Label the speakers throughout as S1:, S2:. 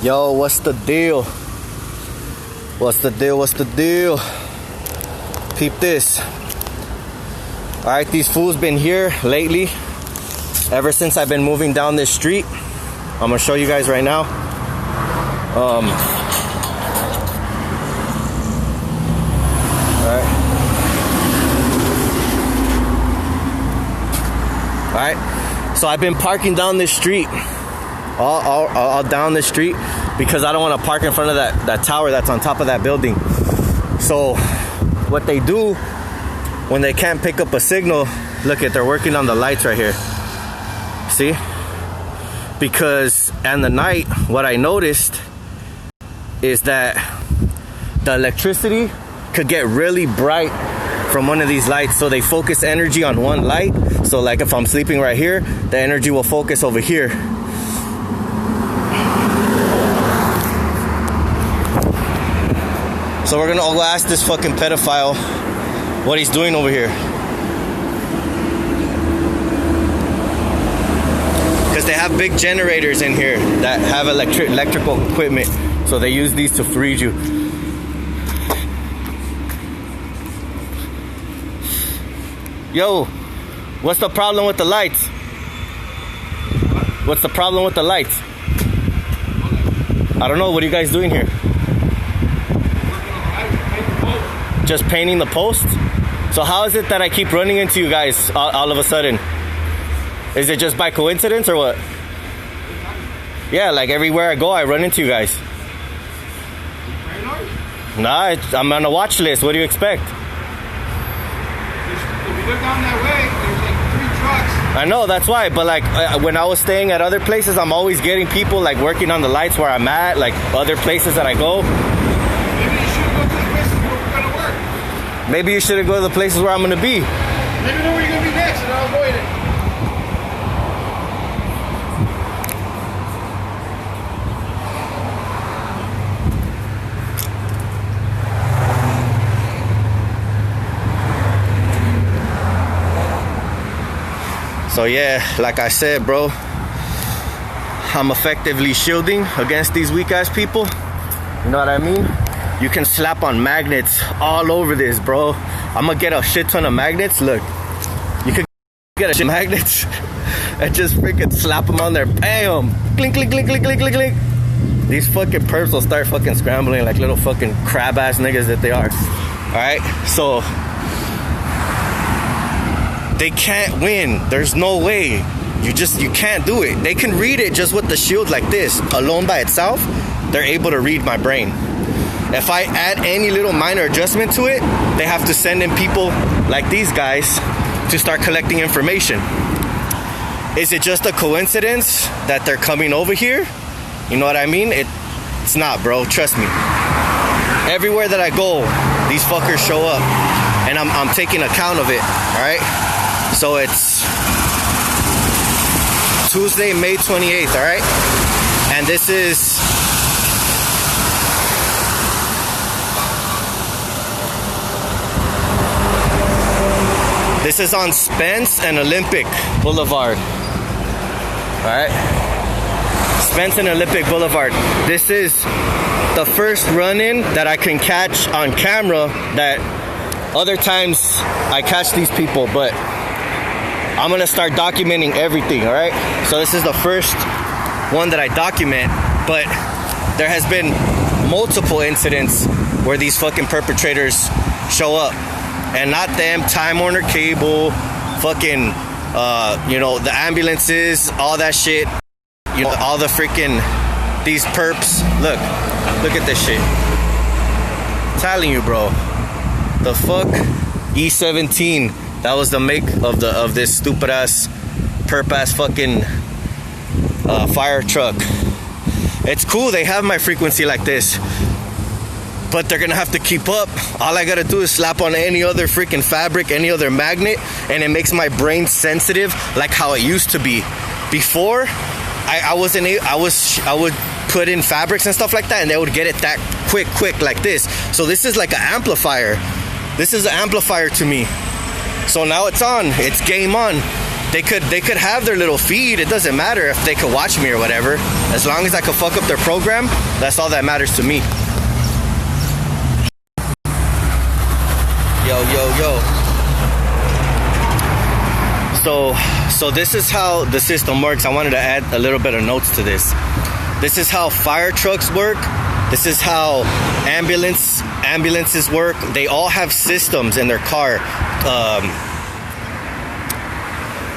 S1: Yo, what's the deal? What's the deal? What's the deal? Peep this. Alright, these fools been here lately. Ever since I've been moving down this street. I'm gonna show you guys right now. Alright. So I've been parking down this street. All down the street because I don't want to park in front of that tower that's on top of that building. So what they do when they can't pick up a signal, look at, they're working on the lights right here. See? Because in the night, what I noticed is that the electricity could get really bright from one of these lights, so they focus energy on one light. So like if I'm sleeping right here, the energy will focus over here. So we're gonna go ask this fucking pedophile what he's doing over here. Because they have big generators in here that have electrical equipment. So they use these to freeze you. Yo, what's the problem with the lights? What's the problem with the lights? I don't know, what are you guys doing here? Just painting the post? So how is it that I keep running into you guys all of a sudden? Is it just by coincidence or what? Yeah, like everywhere I go, I run into you guys. Nah, I'm on a watch list. What do you expect?
S2: If you go down that way, there's like 3 trucks.
S1: I know, that's why. But like when I was staying at other places, I'm always getting people like working on the lights where I'm at, like other places that I go. Maybe you shouldn't go to the places where I'm gonna be.
S2: Maybe know where you're gonna be next and I'll avoid it.
S1: So yeah, like I said, bro, I'm effectively shielding against these weak ass people. You know what I mean? You can slap on magnets all over this, bro. I'm gonna get a shit ton of magnets. Look, you can get a shit magnets and just freaking slap them on there. Bam! Clink, clink, clink, clink, clink, clink, clink. These fucking perps will start fucking scrambling like little fucking crab ass niggas that they are. Alright, so they can't win. There's no way. You can't do it. They can read it just with the shield like this, alone by itself. They're able to read my brain. If I add any little minor adjustment to it, they have to send in people like these guys to start collecting information. Is it just a coincidence that they're coming over here? You know what I mean? It's not, bro. Trust me. Everywhere that I go, these fuckers show up, and I'm taking account of it. All right. So it's Tuesday, May 28th. All right, and this is. This is on Spence and Olympic Boulevard. Alright? Spence and Olympic Boulevard. This is the first run-in that I can catch on camera. That other times I catch these people, but I'm gonna start documenting everything, alright? So this is the first one that I document, but there has been multiple incidents where these fucking perpetrators show up. And not them, Time Warner Cable, fucking, the ambulances, all that shit. All the freaking, these perps. Look at this shit. I'm telling you, bro. The fuck? E17. That was the make of this stupid ass, perp ass fucking fire truck. It's cool, they have my frequency like this. But they're gonna have to keep up. All I gotta do is slap on any other freaking fabric, any other magnet, and it makes my brain sensitive like how it used to be. Before, I would put in fabrics and stuff like that, and they would get it that quick like this. So this is like an amplifier. This is an amplifier to me. So now it's on. It's game on. they could have their little feed. It doesn't matter if they could watch me or whatever. As long as I could fuck up their program, that's all that matters to me. Yo. So this is how the system works. I wanted to add a little bit of notes to this. This is how fire trucks work. This is how ambulances work. They all have systems in their car.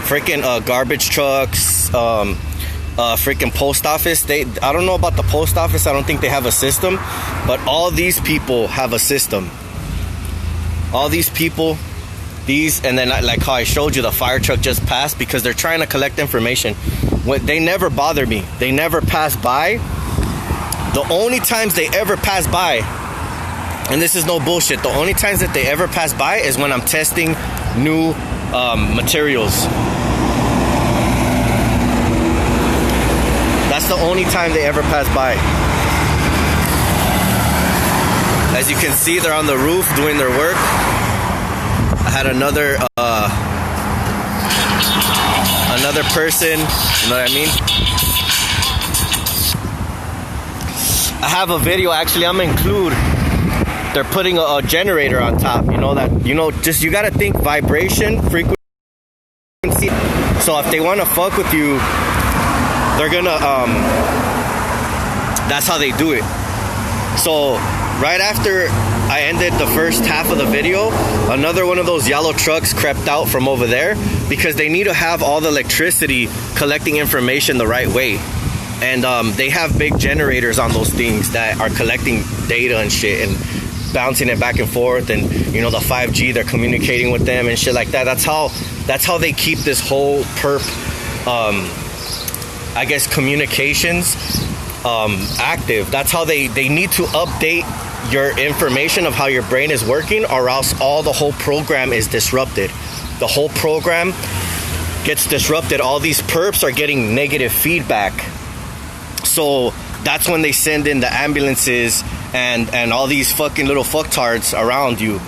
S1: Freaking garbage trucks, freaking post office. I don't know about the post office. I don't think they have a system, but all these people have a system. All these people, and then like how I showed you, the fire truck just passed because they're trying to collect information. They never bother me. They never pass by. The only times they ever pass by, and this is no bullshit, the only times that they ever pass by is when I'm testing new materials. That's the only time they ever pass by. As you can see, they're on the roof doing their work. I had another person, you know what I mean? I have a video, actually, I'm gonna include. They're putting a generator on top, just you gotta think vibration, frequency. So if they wanna fuck with you, they're gonna, that's how they do it. So right after I ended the first half of the video, another one of those yellow trucks crept out from over there because they need to have all the electricity collecting information the right way. And they have big generators on those things that are collecting data and shit and bouncing it back and forth, and the 5G, they're communicating with them and shit like that. That's how they keep this whole perp I guess communications active. That's how they need to update your information of how your brain is working, or else the whole program is disrupted. The whole program gets disrupted. All these perps are getting negative feedback. So that's when they send in the ambulances and all these fucking little fucktards around you,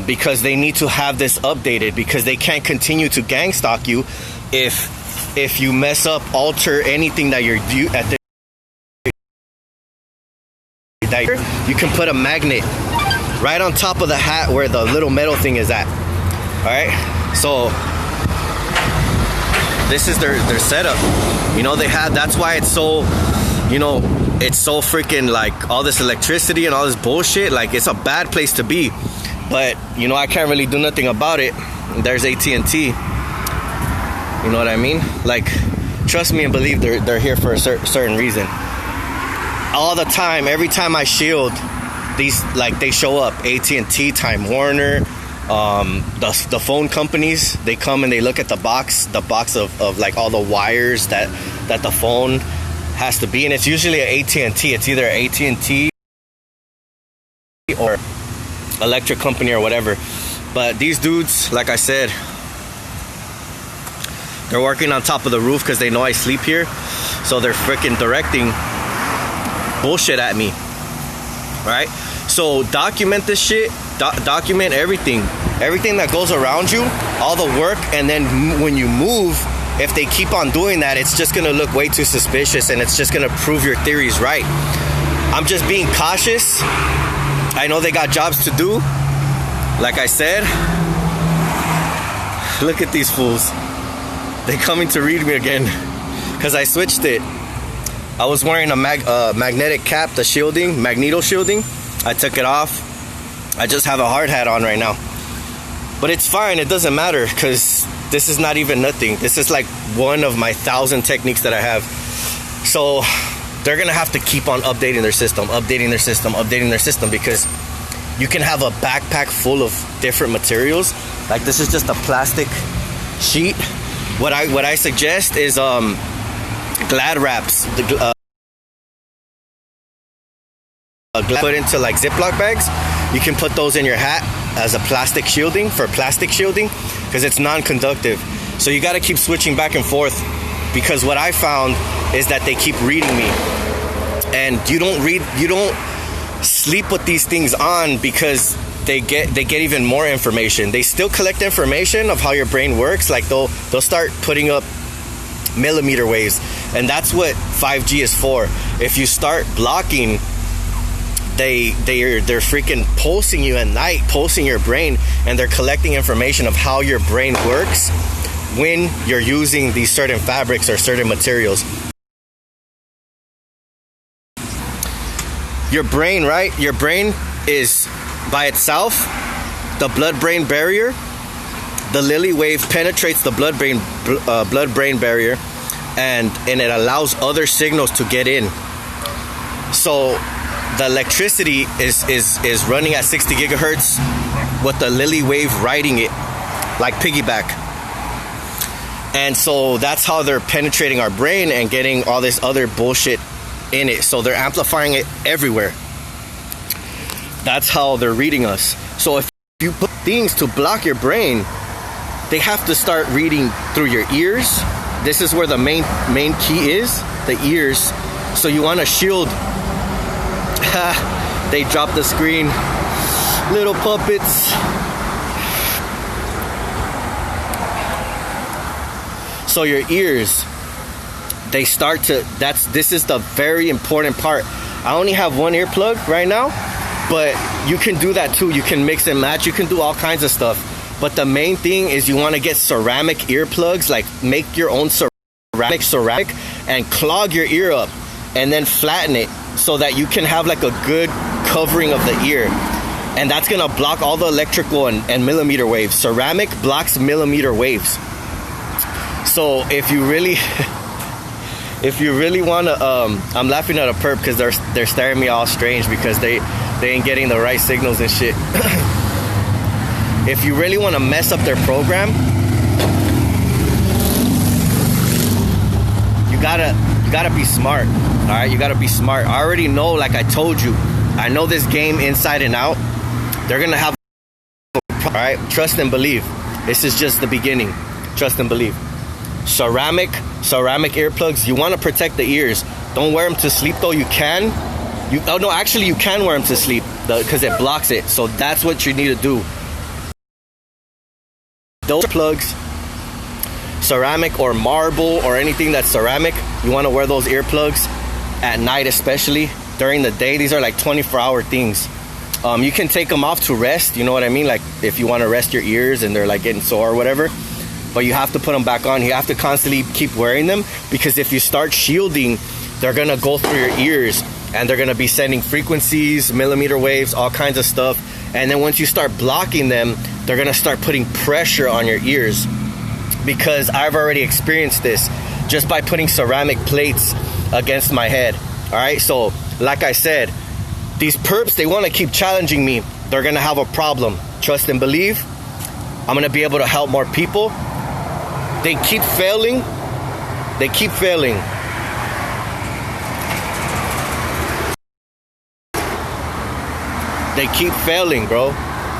S1: because they need to have this updated, because they can't continue to gang stalk you if you mess up, alter anything that you're at the you can put a magnet right on top of the hat where the little metal thing is at. All right, so this is their setup. That's why it's so, it's so freaking like all this electricity and all this bullshit. Like, it's a bad place to be, but I can't really do nothing about it. There's AT&T. You know what I mean? Like, trust me and believe they're here for a certain reason. All the time, every time I shield these, like, they show up. AT&T, Time Warner, the phone companies, they come and they look at the box of like all the wires that the phone has to be, and it's usually an AT&T. It's either AT&T or electric company or whatever. But these dudes, like I said, they're working on top of the roof because they know I sleep here, so they're freaking directing bullshit at me, right? So document this shit, document everything that goes around you, all the work, and then when you move, if they keep on doing that, it's just gonna look way too suspicious, and it's just gonna prove your theories right. I'm just being cautious. I know they got jobs to do. Like I said, look at these fools. They coming to read me again because I switched it. I was wearing a magnetic cap, the shielding, magneto shielding. I took it off. I just have a hard hat on right now. But it's fine, it doesn't matter, because this is not even nothing. This is like one of my 1,000 techniques that I have. So they're gonna have to keep on updating their system, because you can have a backpack full of different materials. Like, this is just a plastic sheet. What I suggest is Glad wraps, put into like Ziploc bags. You can put those in your hat as a plastic shielding, because it's non-conductive. So you got to keep switching back and forth, because what I found is that they keep reading me, and you don't sleep with these things on, because they get even more information. They still collect information of how your brain works. Like they'll start putting up millimeter waves, and that's what 5G is for. If you start blocking, they're freaking pulsing you at night, pulsing your brain, and they're collecting information of how your brain works when you're using these certain fabrics or certain materials. Your brain, right? Your brain is by itself the blood-brain barrier. The Lily wave penetrates the blood-brain barrier, and it allows other signals to get in. So the electricity is running at 60 gigahertz with the Lily wave riding it like piggyback. And so that's how they're penetrating our brain and getting all this other bullshit in it. So they're amplifying it everywhere. That's how they're reading us. So if you put things to block your brain, they have to start reading through your ears. This is where the main key is, the ears. So you want to shield. They dropped the screen. Little puppets. So your ears, they start to, this is the very important part. I only have one earplug right now, but you can do that too. You can mix and match. You can do all kinds of stuff. But the main thing is you want to get ceramic earplugs, like make your own ceramic and clog your ear up and then flatten it so that you can have like a good covering of the ear. And that's going to block all the electrical and millimeter waves. Ceramic blocks millimeter waves. So if you really want to, I'm laughing at a perp because they're staring me all strange because they ain't getting the right signals and shit. If you really want to mess up their program, you gotta be smart. All right, you gotta be smart. I already know, like I told you, I know this game inside and out. They're gonna have, all right, trust and believe. This is just the beginning. Trust and believe. Ceramic earplugs. You want to protect the ears. Don't wear them to sleep though. You can. You can wear them to sleep because it blocks it. So that's what you need to do. Those plugs, ceramic or marble or anything that's ceramic, you want to wear those earplugs at night, especially. During the day, these are like 24-hour things. You can take them off to rest, you know what I mean? Like if you want to rest your ears and they're like getting sore or whatever. But you have to put them back on. You have to constantly keep wearing them because if you start shielding, they're going to go through your ears and they're going to be sending frequencies, millimeter waves, all kinds of stuff. And then once you start blocking them, they're going to start putting pressure on your ears, because I've already experienced this just by putting ceramic plates against my head. All right. So like I said, these perps, they want to keep challenging me. They're going to have a problem. Trust and believe. I'm going to be able to help more people. They keep failing. They keep failing. They keep failing, bro.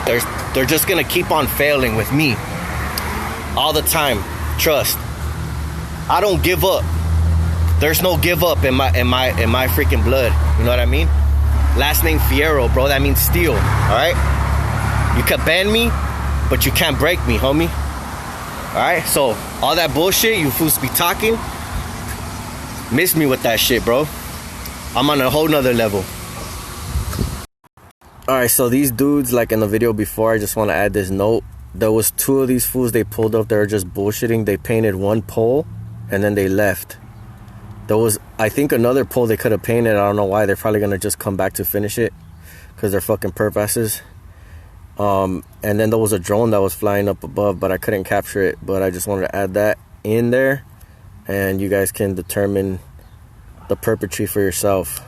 S1: They're just gonna keep on failing with me all the time. Trust. I don't give up. There's no give up in my freaking blood. You know what I mean? Last name Fierro, bro. That means steel. All right. You can bend me, but you can't break me, homie. All right. So all that bullshit you fools be talking, miss me with that shit, bro. I'm on a whole nother level. Alright, so these dudes, like in the video before, I just want to add this note. There was two of these fools they pulled up. They were just bullshitting. They painted one pole and then they left. There was, I think, another pole they could have painted. I don't know why. They're probably going to just come back to finish it because they're fucking perp asses. And then there was a drone that was flying up above, but I couldn't capture it. But I just wanted to add that in there, and you guys can determine the perpetry for yourself.